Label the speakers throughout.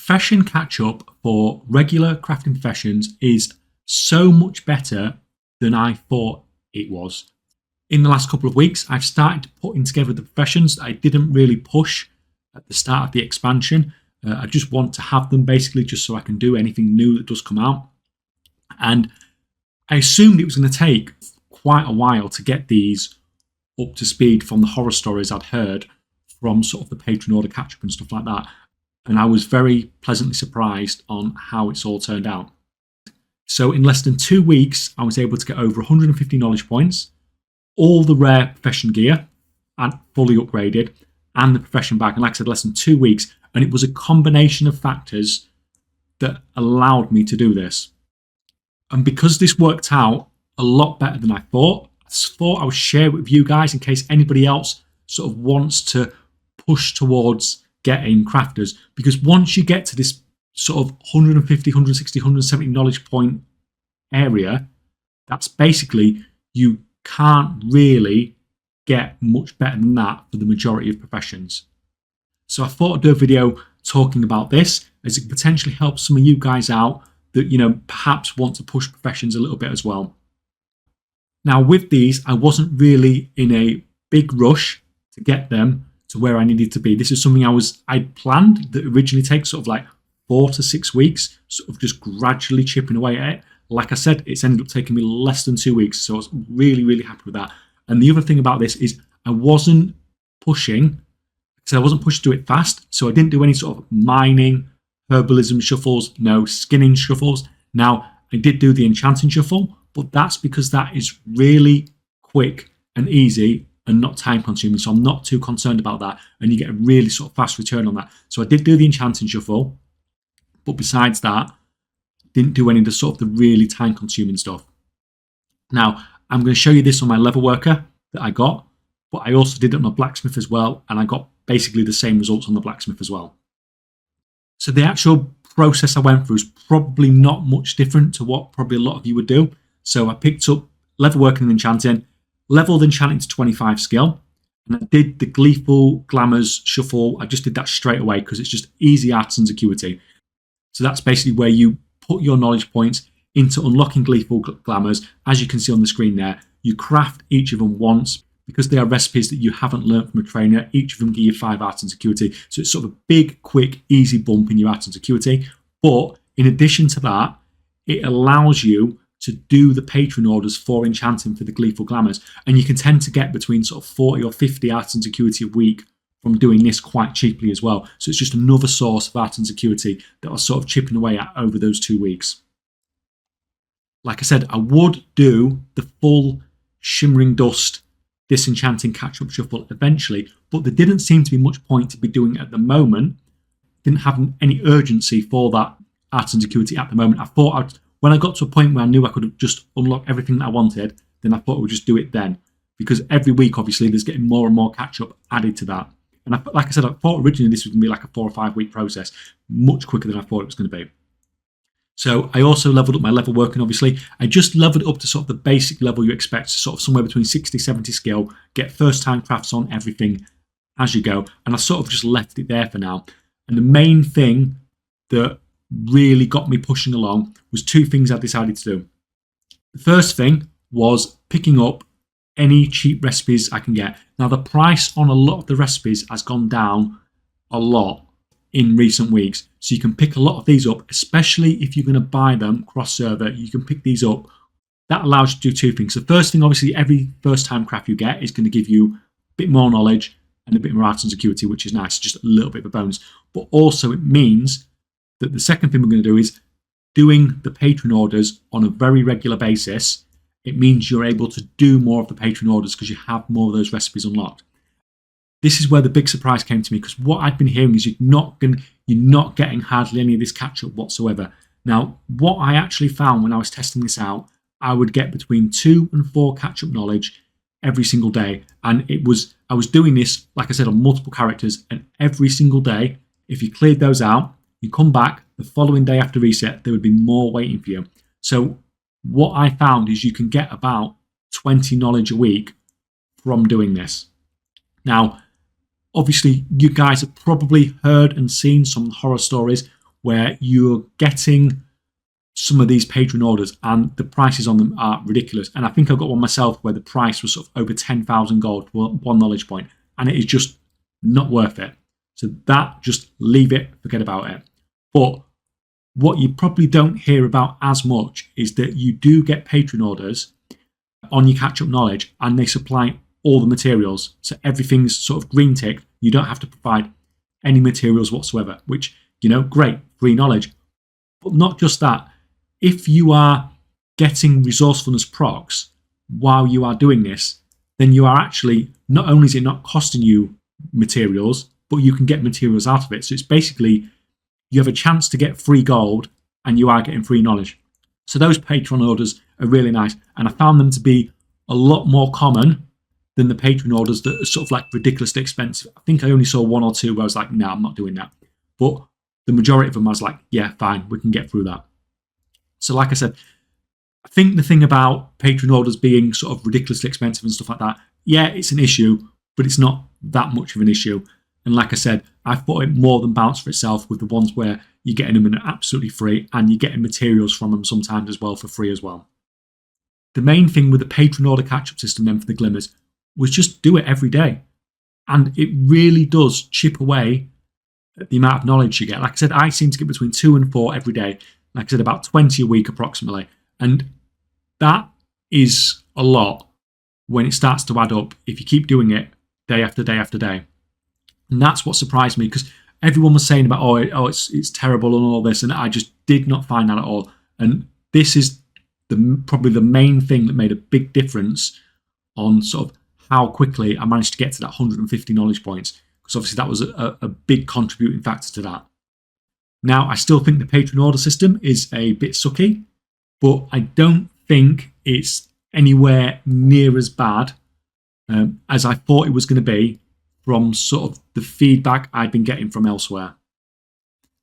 Speaker 1: profession catch-up for regular crafting professions is so much better than I thought it was. In the last couple of weeks, I've started putting together the professions that I didn't really push at the start of the expansion. I just want to have them basically just so I can do anything new that does come out. And I assumed it was going to take quite a while to get these up to speed from the horror stories I'd heard from sort of the patron order catch-up and stuff like that. And I was very pleasantly surprised on how it's all turned out. So in less than 2 weeks, I was able to get over 150 knowledge points, all the rare profession gear, and fully upgraded, and the profession bag. And like I said, less than 2 weeks. And it was a combination of factors that allowed me to do this. And because this worked out a lot better than I thought I would share it with you guys in case anybody else sort of wants to push towards getting crafters. Because once you get to this sort of 150, 160, 170 knowledge point area, that's basically, you can't really get much better than that for the majority of professions. So I thought I'd do a video talking about this, as it could potentially help some of you guys out that, you know, perhaps want to push professions a little bit as well. Now with these, I wasn't really in a big rush to get them to where I needed to be. This is something I'd planned that originally takes sort of like 4 to 6 weeks, sort of just gradually chipping away at it. Like I said, it's ended up taking me less than 2 weeks, so I was really, really happy with that. And the other thing about this is I wasn't pushing to do it fast, so I didn't do any sort of mining, herbalism shuffles, no skinning shuffles. Now, I did do the enchanting shuffle, but that's because that is really quick and easy and not time consuming, so I'm not too concerned about that, and you get a really sort of fast return on that. So I did do the enchanting shuffle, but besides that, didn't do any of the sort of the really time consuming stuff. Now, I'm going to show you this on my level worker that I got, but I also did it on a blacksmith as well, and I got basically the same results on the blacksmith as well. So the actual process I went through is probably not much different to what probably a lot of you would do. So I picked up level working and enchanting, leveled enchanting to 25 skill, and I did the gleeful glamours shuffle. I just did that straight away because it's just easy artisan's acuity. So that's basically where you put your knowledge points into unlocking gleeful glamours. As you can see on the screen there, you craft each of them once. Because they are recipes that you haven't learnt from a trainer, each of them give you 5 artisan's acuity. So it's sort of a big, quick, easy bump in your artisan's acuity. But in addition to that, it allows you to do the patron orders for enchanting for the gleeful glamours. And you can tend to get between sort of 40 or 50 artisan's acuity a week from doing this quite cheaply as well. So it's just another source of artisan's acuity that I was sort of chipping away at over those 2 weeks. Like I said, I would do the full Shimmering Dust Disenchanting catch-up shuffle eventually, but there didn't seem to be much point to be doing it at the moment. Didn't have any urgency for that artisan's acuity at the moment. I thought when I got to a point where I knew I could just unlock everything that I wanted, then I thought I would just do it then. Because every week, obviously, there's getting more and more catch-up added to that. And like I said, I thought originally this was going to be like a 4 or 5 week process, much quicker than I thought it was going to be. So I also leveled up my level working, obviously. I just leveled it up to sort of the basic level you expect, sort of somewhere between 60, 70 skill, get first time crafts on everything as you go. And I sort of just left it there for now. And the main thing that really got me pushing along was 2 things I decided to do. The first thing was picking up any cheap recipes I can get. Now the price on a lot of the recipes has gone down a lot in recent weeks. So you can pick a lot of these up, especially if you're going to buy them cross-server. You can pick these up. That allows you to do 2 things. The first thing, obviously, every first time craft you get is going to give you a bit more knowledge and a bit more artisan's acuity, which is nice, just a little bit of a bonus. But also it means that the second thing we're going to do is doing the patron orders on a very regular basis. It means you're able to do more of the patron orders because you have more of those recipes unlocked. This is where the big surprise came to me, because what I've been hearing is you're not getting hardly any of this catch-up whatsoever. Now, what I actually found when I was testing this out, I would get between 2 and 4 catch-up knowledge every single day. And I was doing this, like I said, on multiple characters, and every single day, if you cleared those out, you come back the following day after reset, there would be more waiting for you. So what I found is you can get about 20 knowledge a week from doing this. Now, obviously, you guys have probably heard and seen some horror stories where you're getting some of these patron orders and the prices on them are ridiculous. And I think I got one myself where the price was sort of over 10,000 gold for one knowledge point, and it is just not worth it. So that, just leave it, forget about it. But what you probably don't hear about as much is that you do get patron orders on your catch-up knowledge, and they supply all the materials. So everything's sort of green tick. You don't have to provide any materials whatsoever, which, great, free knowledge. But not just that. If you are getting resourcefulness procs while you are doing this, then you are actually, not only is it not costing you materials, but you can get materials out of it. So it's basically, you have a chance to get free gold and you are getting free knowledge. So those patron orders are really nice. And I found them to be a lot more common than the patron orders that are sort of like ridiculously expensive. I think I only saw one or two where I was like, no, I'm not doing that. But the majority of them I was like, yeah, fine, we can get through that. So like I said, I think the thing about patron orders being sort of ridiculously expensive and stuff like that, yeah, it's an issue, but it's not that much of an issue. And like I said, I thought it more than balanced for itself with the ones where you're getting them in absolutely free and you're getting materials from them sometimes as well for free as well. The main thing with the patron order catch-up system then for the glimmers was just do it every day. And it really does chip away at the amount of knowledge you get. Like I said, I seem to get between 2 and 4 every day. Like I said, about 20 a week approximately. And that is a lot when it starts to add up if you keep doing it day after day after day. And that's what surprised me, because everyone was saying about, it's terrible and all this, and I just did not find that at all. And this is probably the main thing that made a big difference on sort of how quickly I managed to get to that 150 knowledge points, because obviously that was a big contributing factor to that. Now, I still think the patron order system is a bit sucky, but I don't think it's anywhere near as bad as I thought it was going to be from sort of the feedback I'd been getting from elsewhere.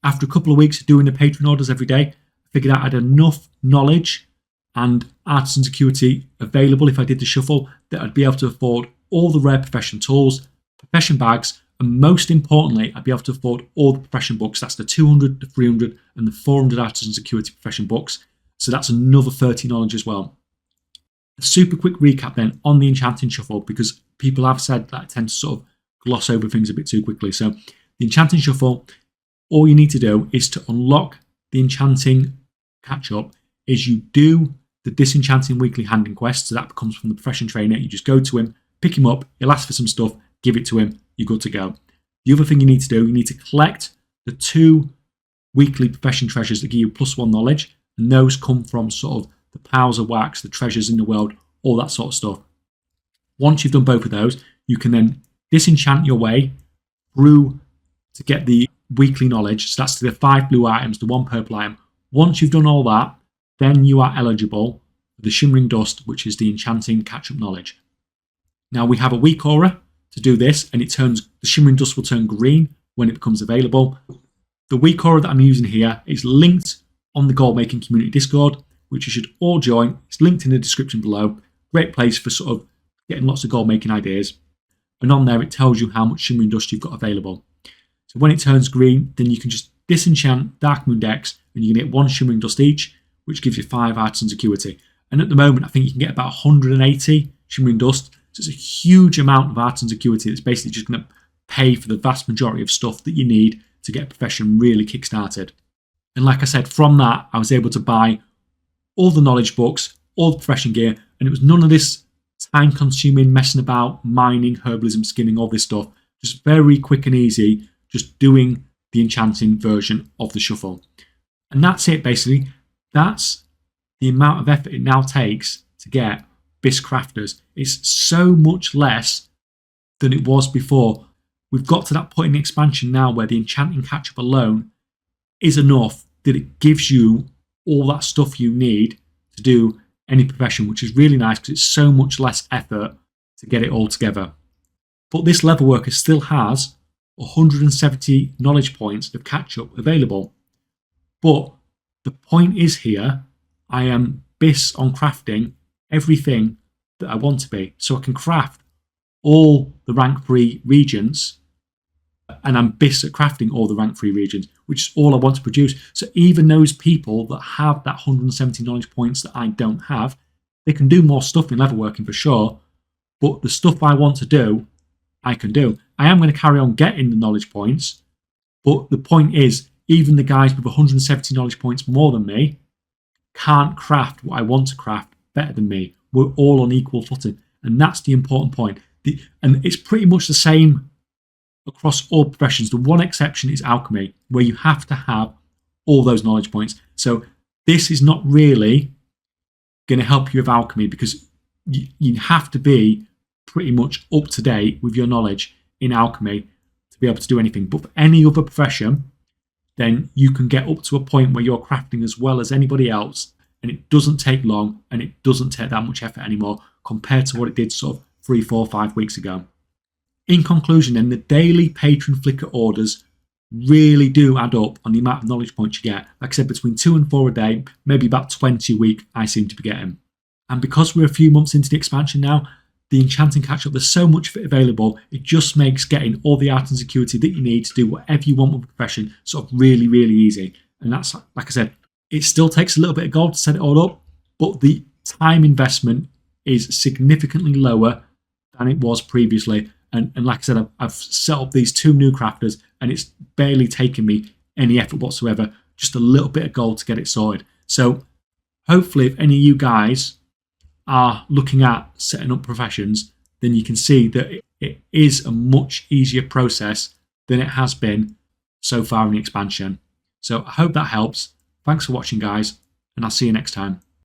Speaker 1: After a couple of weeks of doing the patron orders every day, I figured out I had enough knowledge and artisan acuity available if I did the shuffle that I'd be able to afford all the rare profession tools, profession bags, and most importantly, I'd be able to afford all the profession books. That's the 200, the 300, and the 400 artisan acuity profession books. So that's another 30 knowledge as well. A super quick recap then on the Enchanting Shuffle, because people have said that I tend to sort of gloss over things a bit too quickly. So the Enchanting Shuffle, all you need to do is to unlock the Enchanting catch-up is you do the Disenchanting weekly handing quest. So that comes from the profession trainer. You just go to him, pick him up, he'll ask for some stuff, give it to him, you're good to go. The other thing you need to do, you need to collect the 2 weekly profession treasures that give you +1 knowledge, and those come from sort of the piles of wax, the treasures in the world, all that sort of stuff. Once you've done both of those, you can then disenchant your way through to get the weekly knowledge. So that's the 5 blue items, the 1 purple item. Once you've done all that, then you are eligible for the Shimmering Dust, which is the Enchanting catch-up knowledge. Now we have a week aura to do this, and the Shimmering Dust will turn green when it becomes available. The week aura that I'm using here is linked on the Gold Making Community Discord, which you should all join. It's linked in the description below. Great place for sort of getting lots of gold making ideas. And on there, it tells you how much Shimmering Dust you've got available. So when it turns green, then you can just disenchant Dark Moon decks, and you can get 1 Shimmering Dust each, which gives you 5 artisan acuity. And at the moment, I think you can get about 180 Shimmering Dust. So it's a huge amount of artisan acuity that's basically just going to pay for the vast majority of stuff that you need to get a profession really kick-started. And like I said, from that, I was able to buy all the knowledge books, all the profession gear, and it was none of this time-consuming, messing about, mining, herbalism, skinning, all this stuff. Just very quick and easy, just doing the Enchanting version of the shuffle. And that's it, basically. That's the amount of effort it now takes to get Bisque Crafters. It's so much less than it was before. We've got to that point in the expansion now where the Enchanting catch-up alone is enough that it gives you all that stuff you need to do any profession, which is really nice because it's so much less effort to get it all together. But this level worker still has 170 knowledge points of catch-up available. But the point is here, I am bis on crafting everything that I want to be. So I can craft all the rank 3 regions, and I'm bis at crafting all the rank 3 regions, which is all I want to produce. So even those people that have that 170 knowledge points that I don't have, they can do more stuff in leatherworking for sure, but the stuff I want to do, I can do. I am going to carry on getting the knowledge points, but the point is, even the guys with 170 knowledge points more than me can't craft what I want to craft better than me. We're all on equal footing, and that's the important point. And it's pretty much the same across all professions. The one exception is alchemy, where you have to have all those knowledge points. So this is not really going to help you with alchemy, because you have to be pretty much up to date with your knowledge in alchemy to be able to do anything. But for any other profession, then you can get up to a point where you're crafting as well as anybody else, and it doesn't take long and it doesn't take that much effort anymore compared to what it did sort of 3, 4, 5 weeks ago. In conclusion then, the daily patron flicker orders really do add up on the amount of knowledge points you get. Like I said, between 2 and 4 a day, maybe about 20 a week I seem to be getting. And because we're a few months into the expansion now, the Enchanting Catch-Up, there's so much of it available, it just makes getting all the art and security that you need to do whatever you want with the profession sort of really, really easy. And that's, like I said, it still takes a little bit of gold to set it all up, but the time investment is significantly lower than it was previously. And like I said, I've set up these 2 new crafters, and it's barely taken me any effort whatsoever, just a little bit of gold to get it sorted. So hopefully if any of you guys are looking at setting up professions, then you can see that it is a much easier process than it has been so far in the expansion. So I hope that helps. Thanks for watching, guys, and I'll see you next time.